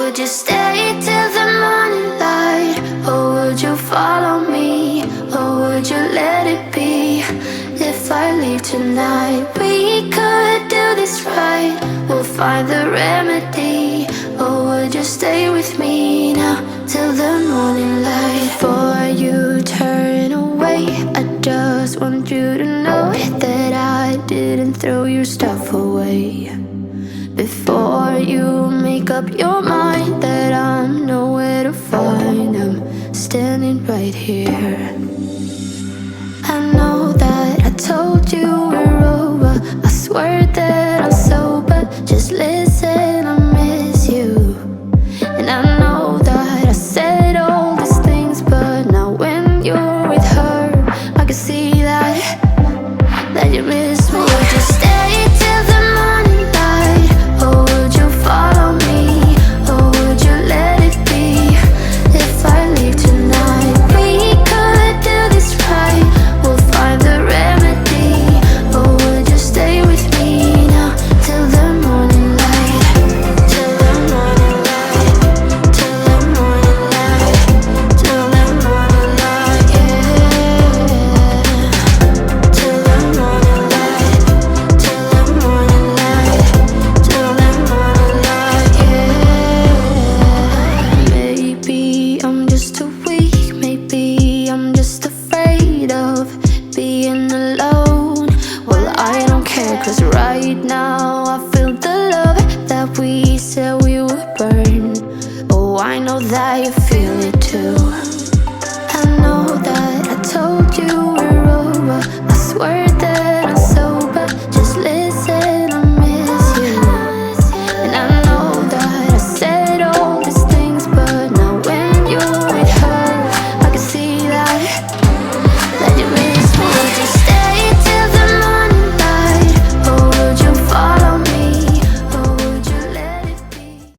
Would you stay till the morning light? Or would you follow me? Or would you let it be? If I leave tonight, we could do this right. We'll find the remedy. Or would you stay with me now till the morning light? Before you turn away, I just want you to know that I didn't throw your stuff away. Before you make up your mind that I'm nowhere to find, I'm standing right here. I know that I told you we're over. I swear that I'm sober. Just listen, I miss you. And I know that I said all these things, but now when you're with her, I can see that you miss me. Would you stay till the morning light? Or would you follow me? Or would you let it be? If I leave tonight, we could do this right. We'll find the remedy. Or would you stay with me now till the morning light? Till the morning light. Till the morning light. Till the morning light, yeah. Till the morning light. Till the morning light. Till the morning light, yeah. Maybe I'm just too weak. Maybe I'm just afraid of being alone. Well, I don't care, 'cause right now I feel the love that we said we would burn. Oh, I know that you feel it too. I know that I told you we're over. I swear